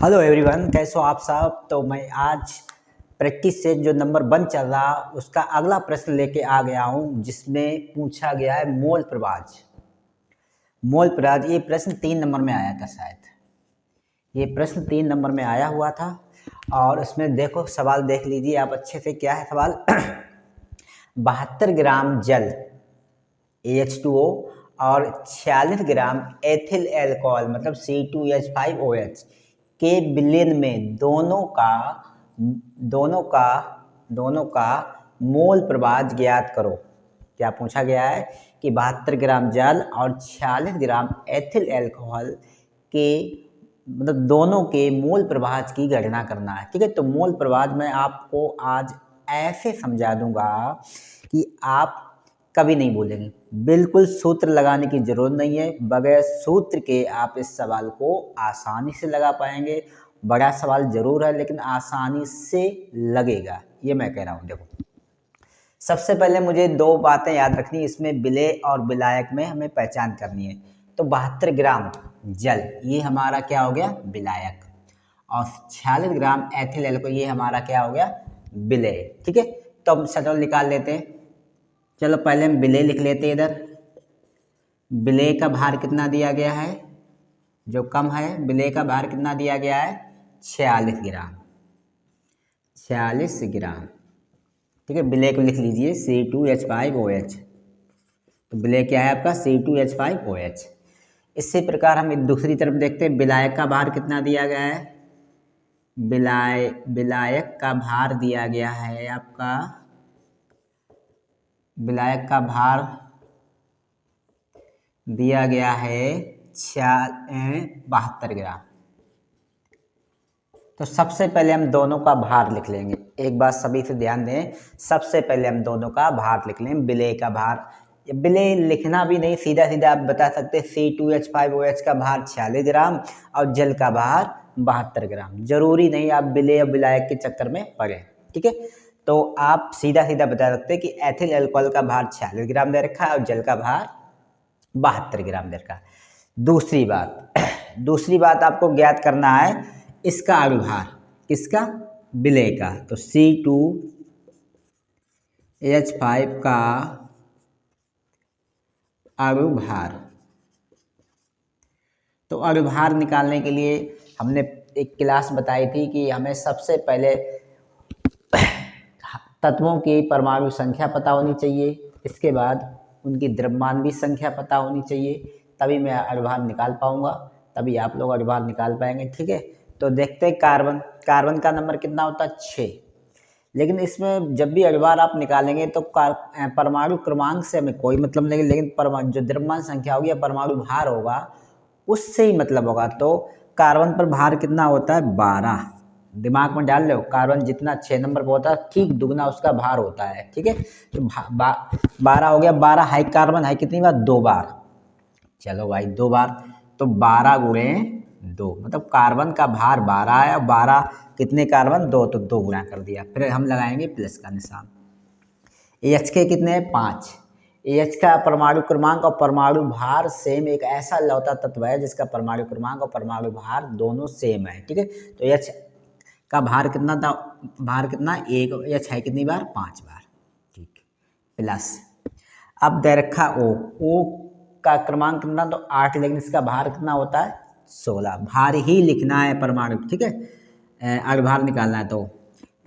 Hello everyone, कैसे हो आप सब। तो मैं आज प्रैक्टिस से जो नंबर 1 चल रहा उसका अगला प्रश्न लेके आ गया हूँ, जिसमें पूछा गया है मोल प्रवाज। ये प्रश्न 3 नंबर में आया था शायद। ये प्रश्न 3 नंबर में आया हुआ था और इसमें देखो सवाल देख लीजिए आप अच्छे से। क्या है सवाल? 72 ग्राम जल AH2O और 46 ग्राम एथिल अल्कोहल मतलब C2H5OH के विलयन में दोनों का मोल प्रवाह ज्ञात करो। क्या पूछा गया है कि 72 ग्राम जल और 46 ग्राम एथिल अल्कोहल के मतलब दोनों के मोल प्रवाह की गणना करना है। ठीक है, तो मोल प्रवाह मैं आपको आज ऐसे समझा दूंगा कि आप कभी नहीं भूलेंगे। बिल्कुल सूत्र लगाने की जरूरत नहीं है, बगैर सूत्र के आप इस सवाल को आसानी से लगा पाएंगे। बड़ा सवाल जरूर है लेकिन आसानी से लगेगा, ये मैं कह रहा हूँ। देखो, सबसे पहले मुझे 2 बातें याद रखनी, इसमें विलेय और विलायक में हमें पहचान करनी है। तो 72 ग्राम जल ये हमारा क्या हो गया? विलायक। और 46 ग्राम एथिल अल्कोहल ये हमारा क्या हो गया? विलेय। ठीक है, तो हम शटल निकाल लेते हैं। चलो पहले हम विलेय लिख लेते हैं। इधर विलेय का भार कितना दिया गया है? जो कम है, विलेय का भार कितना दिया गया है? 46 ग्राम। 46 ग्राम। ठीक है, विलेय को लिख लीजिए C2H5OH। तो विलेय क्या है आपका? C2H5OH। इसी प्रकार हम दूसरी तरफ देखते हैं, विलायक का भार कितना दिया गया है? विलायक का भार दिया गया है आपका, विलायक का भार दिया गया है 72 ग्राम। तो सबसे पहले हम दोनों का भार लिख लेंगे। एक बात सभी से ध्यान दें, सबसे पहले हम दोनों का भार लिख लें। विलेय का भार, विलेय लिखना भी नहीं, सीधा सीधा आप बता सकते C2H5OH का भार 46 ग्राम और जल का भार 72 ग्राम। जरूरी नहीं आप विलेय और विलायक के चक्कर में पड़े। ठीक है, तो आप सीधा सीधा बता सकते कि एथिल अल्कोहल का भार 46 ग्राम दे रखा है और जल का भार 72 ग्राम दे रखा है। दूसरी बात आपको ज्ञात करना है इसका अणुभार। किसका? विलेय का। तो C2H5 का अणुभार। तो अणुभार निकालने के लिए हमने एक क्लास बताई थी कि हमें सबसे पहले तत्वों की परमाणु संख्या पता होनी चाहिए, इसके बाद उनकी द्रव्यमानवीय संख्या पता होनी चाहिए, तभी मैं अणुभार निकाल पाऊंगा, तभी आप लोग अणुभार निकाल पाएंगे। ठीक है, तो देखते हैं कार्बन का नंबर कितना होता है? 6। लेकिन इसमें जब भी अणुभार आप निकालेंगे तो परमाणु क्रमांक से हमें कोई मतलब नहीं, लेकिन परमाणु जो द्रव्यमान संख्या होगी या परमाणु भार होगा उससे ही मतलब होगा। तो कार्बन पर भार कितना होता है? 12। दिमाग में डाल लो, कार्बन जितना 6 नंबर पर होता है ठीक दुगना उसका भार होता है। ठीक है, तो 12 हो गया। 12 हाई कार्बन है कितनी बार? 2 बार। चलो भाई 2 बार, तो 12 गुणे 2 मतलब कार्बन का भार 12 है और 12 कितने कार्बन? 2, तो 2 गुणा कर दिया। फिर हम लगाएंगे प्लस का निशान। एच के कितने हैं? 5। एच का परमाणु क्रमांक और परमाणु भार सेम, एक ऐसा लौता तत्व है जिसका परमाणु क्रमांक और परमाणु भार दोनों सेम है। ठीक है, तो एच का भार कितना था? भार कितना? 1। एच है कितनी बार? 5 बार। ठीक, प्लस अब दे रखा ओ का क्रमांक कितना? तो 8, लेकिन इसका भार कितना होता है? 16। भार ही लिखना है परमाणु। ठीक है, अणुभार निकालना है। तो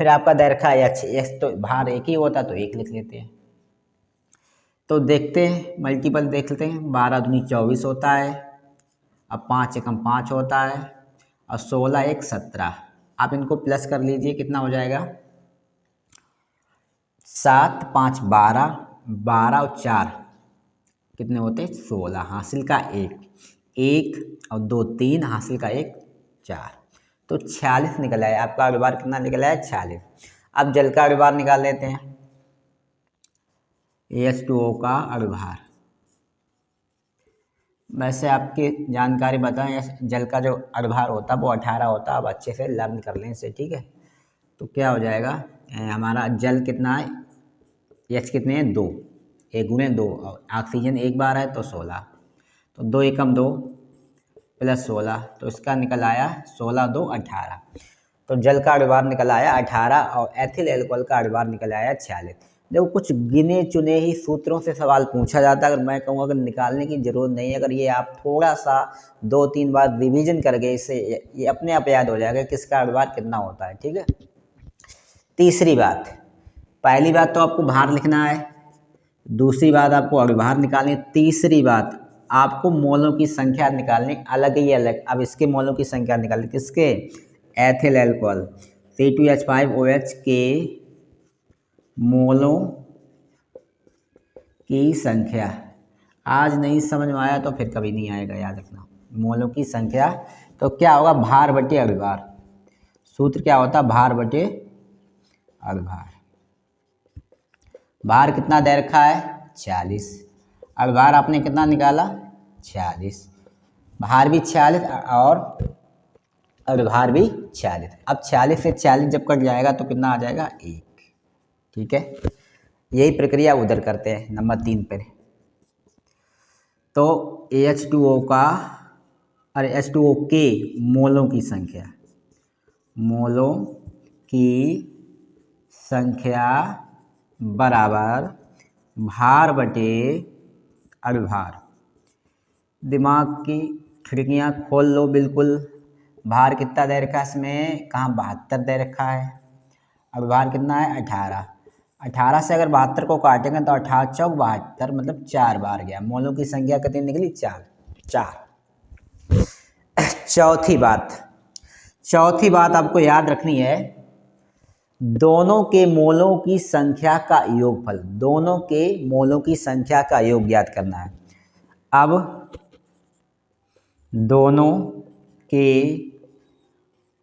फिर आपका दे रखा है एच तो भार एक ही होता तो 1 लिख लेते हैं। तो देखते हैं, मल्टीपल देख लेते हैं। 12 दूनी 24 होता है, अब 5 एकम 5 होता है और 16 एक 17। आप इनको प्लस कर लीजिए, कितना हो जाएगा? 7 5 12, 12 और 4 कितने होते हैं? 16। हासिल का 1 और 2 3, हासिल का 1 4, तो 46 निकला है। आपका अणुभार कितना निकला है? 46। अब जल का अणुभार निकाल लेते हैं। H2O का अणुभार, वैसे आपकी जानकारी बताएं, जल का जो अणुभार होता है वो 18 होता है। अब अच्छे से लर्न कर लें इसे। ठीक है, तो क्या हो जाएगा? हमारा जल कितना है? H कितने हैं? 2। 1 गुणे 2 और ऑक्सीजन 1 बार है तो 16, तो 2 एकम 2, प्लस 16, तो इसका निकल आया 16 2 18। तो जल का अणुभार निकल आया 18 और एथिल एल्कोहल का अणुभार निकल आया 46। देखो कुछ गिने चुने ही सूत्रों से सवाल पूछा जाता है, अगर मैं कहूँ अगर निकालने की ज़रूरत नहीं है, अगर ये आप थोड़ा सा 2-3 बार रिवीजन करके इससे ये अपने आप याद हो जाएगा किसका अणुभार कितना होता है। ठीक है। तीसरी बात, पहली बात तो आपको भार लिखना है, दूसरी बात आपको अणुभार निकालनी, तीसरी बात आपको मोलों की संख्या निकालनी, अलग ही अलग। अब इसके मोलों की संख्या निकालनी, किसके, एथिल एल्कोहल C2H5OH के मोलों की संख्या। आज नहीं समझ में आया तो फिर कभी नहीं आएगा, याद रखना। मोलों की संख्या तो क्या होगा, भार बटे अणुभार। सूत्र क्या होता है, भार बटे अणुभार। भार कितना दे रखा है 46, अणुभार आपने कितना निकाला 46, भार भी 46 और अणुभार भी 46। अब 46 से 40 जब कट जाएगा तो कितना आ जाएगा 1। ठीक है, यही प्रक्रिया उधर करते हैं नंबर 3 पर। तो H2O का अरे H2O के मोलों की संख्या, मोलों की संख्या बराबर भार बटे अणुभार। दिमाग की खिड़कियाँ खोल लो बिल्कुल। भार कितना दे रखा है इसमें, कहाँ 72 दे रखा है, अणुभार कितना है 18। 18 से अगर 72 को काटेंगे तो 18 चौक 72, मतलब 4 बार गया। मोलों की संख्या कितनी निकली 4। चौथी बात आपको याद रखनी है, दोनों के मोलों की संख्या का योगफल, दोनों के मोलों की संख्या का योग ज्ञात करना है। अब दोनों के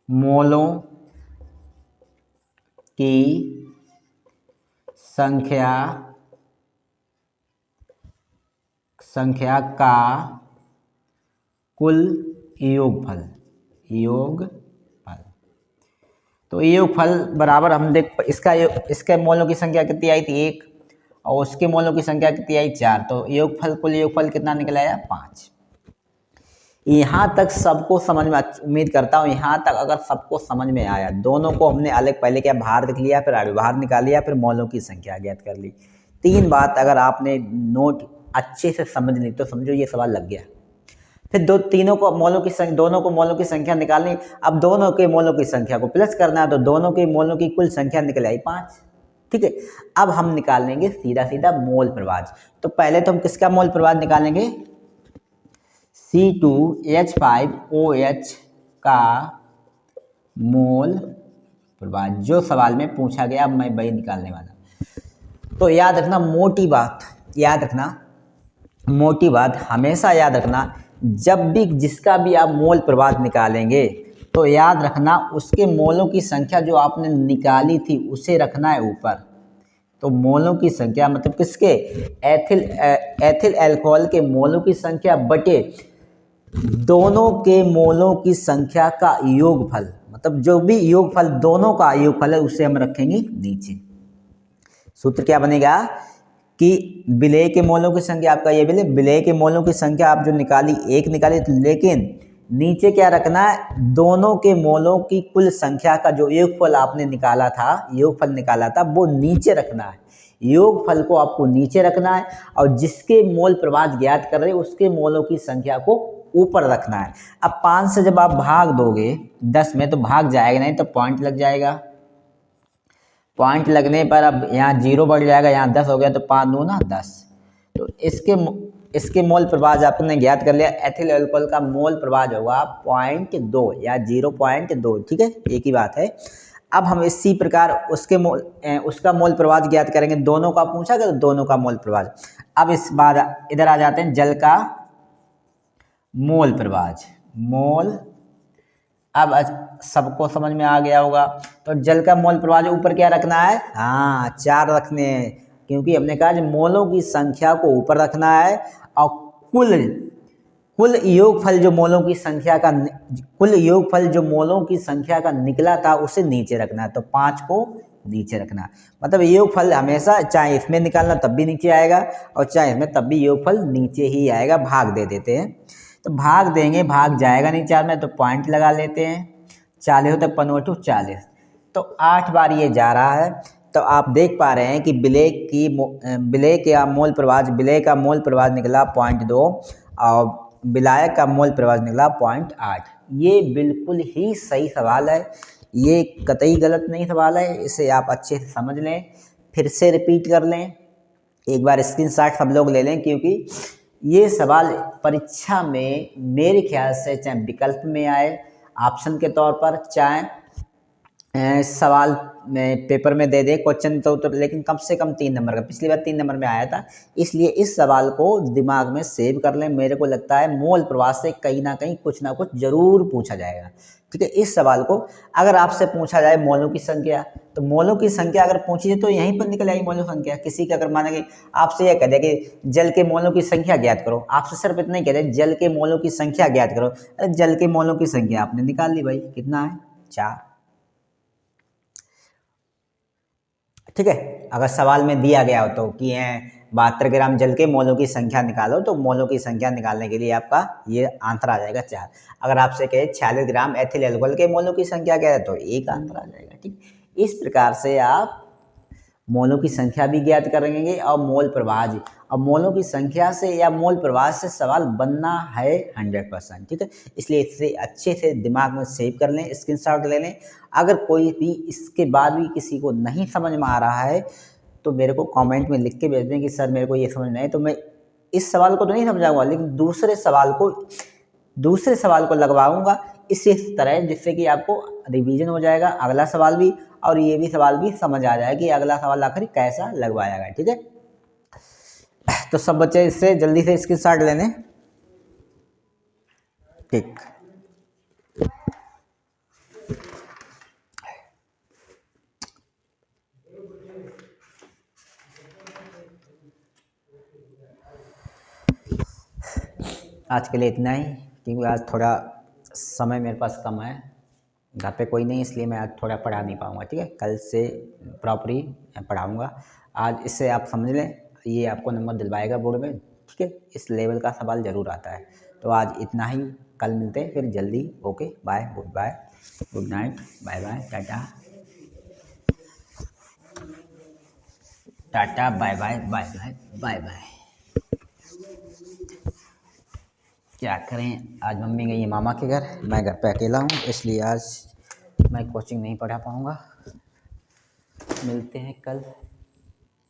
मोलों की संख्या का कुल योगफल, तो योगफल बराबर हम देख इसके मोलों की संख्या कितनी आई थी 1 और उसके मोलों की संख्या कितनी आई 4, तो योगफल कुल योगफल कितना निकल आया 5। यहाँ तक सबको समझ में, उम्मीद करता हूँ यहाँ तक अगर सबको समझ में आया। दोनों को हमने अलग पहले क्या भार देख लिया, फिर अणुभार निकाल लिया, फिर मोलों की संख्या ज्ञात कर ली। 3 बात अगर आपने नोट अच्छे से समझ ली तो समझो ये सवाल लग गया। फिर दोनों को मोलों की संख्या निकालनी। अब दोनों के मोलों की संख्या को प्लस करना है, तो दोनों के मोलों की कुल संख्या निकल आई 5। ठीक है, अब हम निकालेंगे सीधा मोल प्रभाज। तो पहले तो हम किसका मोल प्रभाज निकालेंगे, C2H5OH का मोल प्रभाज, जो सवाल में पूछा गया। अब मैं वही निकालने वाला। तो याद रखना मोटी बात हमेशा याद रखना, जब भी जिसका भी आप मोल प्रभाज निकालेंगे तो याद रखना उसके मोलों की संख्या जो आपने निकाली थी उसे रखना है ऊपर। तो मोलों की संख्या मतलब किसके, एथिल अल्कोहल के मोलों की संख्या बटे दोनों के मोलों की संख्या का योगफल, मतलब जो भी योगफल दोनों का योगफल है उसे हम रखेंगे नीचे। सूत्र क्या बनेगा कि विलेय के मोलों की संख्या, आपका ये विलेय के मोलों की संख्या आप जो निकाली 1 निकाली, लेकिन नीचे क्या रखना है, दोनों के मोलों की कुल संख्या का जो योगफल आपने निकाला था वो नीचे रखना है। योगफल को आपको नीचे रखना है और जिसके मोल प्रभाज ज्ञात कर रहे हैं उसके मोलों की संख्या को ऊपर रखना है। अब 5 से जब आप भाग दोगे 10 में तो भाग जाएगा नहीं, तो पॉइंट लग जाएगा। पॉइंट लगने पर अब यहाँ 0 बढ़ जाएगा, यहाँ 10 हो गया, तो 5 दूना 10। तो इसके मोल प्रभाज आपने ज्ञात कर लिया। एथिल अल्कोहल का मोल प्रभाज होगा 0.2 या 0.2। ठीक है, एक ही बात है। अब हम इसी प्रकार उसका मोल प्रभाज ज्ञात करेंगे। दोनों का पूछा गया तो दोनों का मोल प्रभाज। अब इस बार इधर आ जाते हैं, जल का मोल प्रभाज। अब सबको समझ में आ गया होगा। तो जल का मोल प्रभाज ऊपर क्या रखना है, हाँ 4 रखने हैं, क्योंकि हमने कहा मोलों की संख्या को ऊपर रखना है और कुल योगफल जो मोलों की संख्या का निकला था उसे नीचे रखना है। तो 5 को नीचे रखना है, मतलब योगफल हमेशा चाहे इसमें निकालना तब भी नीचे आएगा और चाहे इसमें तब भी योगफल नीचे ही आएगा, भाग दे देते हैं। तो तो भाग देंगे, भाग जाएगा नहीं 4 में, तो पॉइंट लगा लेते हैं। 40 होता है 15 × 40, तो 8 बार ये जा रहा है। तो आप देख पा रहे हैं कि विलेय का मोल प्रवाह, विलेय का मोल प्रवाह निकला 0.2 और विलायक का मोल प्रवाह निकला 0.8। ये बिल्कुल ही सही सवाल है, ये कतई गलत नहीं सवाल है। इसे आप अच्छे से समझ लें, फिर से रिपीट कर लें, एक बार स्क्रीनशॉट सब लोग ले लें, क्योंकि ये सवाल परीक्षा में मेरे ख्याल से चाहे विकल्प में आए ऑप्शन के तौर पर, चाहे सवाल में पेपर में दे दे क्वेश्चन तो लेकिन कम से कम 3 नंबर का, पिछली बार 3 नंबर में आया था। इसलिए इस सवाल को दिमाग में सेव कर लें। मेरे को लगता है मोल प्रवाह से कहीं ना कहीं कुछ ना कुछ जरूर पूछा जाएगा, ठीक है। इस सवाल को अगर आपसे पूछा जाए मोलों की संख्या, तो मोलों की संख्या अगर पूछी जाए तो यहीं पर निकल आएगी मोलों की संख्या। किसी का अगर मानेंगे आपसे यह कह दे कि जल के मोलों की संख्या ज्ञात करो, आपसे सिर्फ इतना ही कह दे जल के मोलों की संख्या ज्ञात करो, अरे जल के मोलों की संख्या आपने निकाल ली भाई, कितना है 4, ठीक है। अगर सवाल में दिया गया हो तो कि 72 ग्राम जल के मोलों की संख्या निकालो, तो मोलों की संख्या निकालने के लिए आपका ये आंसर आ जाएगा 4। अगर आपसे कहे 46 ग्राम एथिल एल्कोहल के मोलों की संख्या क्या है, तो एक आंसर आ जाएगा, ठीक। इस प्रकार से आप मोलों की संख्या भी ज्ञात करेंगे और मोल प्रवाह जी, और मोलों की संख्या से या मोल प्रवाह से सवाल बनना है 100%, ठीक है। इसलिए इसे अच्छे से दिमाग में सेव कर लें, स्क्रीनशॉट ले लें। अगर कोई भी इसके बाद भी किसी को नहीं समझ में आ रहा है तो मेरे को कमेंट में लिख के भेज दें कि सर मेरे को ये समझ नहीं है, तो मैं इस सवाल को तो नहीं समझाऊंगा, लेकिन दूसरे सवाल को लगवाऊंगा इसी तरह, जिससे कि आपको रिवीजन हो जाएगा, अगला सवाल भी और ये भी सवाल भी समझ आ जाएगा कि अगला सवाल आखिर कैसा लगवाया गया, ठीक है। तो सब बच्चे इससे जल्दी से स्क्रीनशॉट लेने, ठीक। आज के लिए इतना ही, क्योंकि आज थोड़ा समय मेरे पास कम है, घर पे कोई नहीं, इसलिए मैं आज थोड़ा पढ़ा नहीं पाऊँगा, ठीक है। कल से प्रॉपरली पढ़ाऊँगा। आज इससे आप समझ लें, ये आपको नंबर दिलवाएगा बोर्ड में, ठीक है। इस लेवल का सवाल ज़रूर आता है। तो आज इतना ही, कल मिलते हैं फिर जल्दी। Okay, bye, good bye, good night, bye bye, tata tata, bye bye, bye bye, bye bye. क्या करें, आज मम्मी गई है मामा के घर, मैं घर पे अकेला हूँ, इसलिए आज मैं कोचिंग नहीं पढ़ा पाऊँगा। मिलते हैं कल।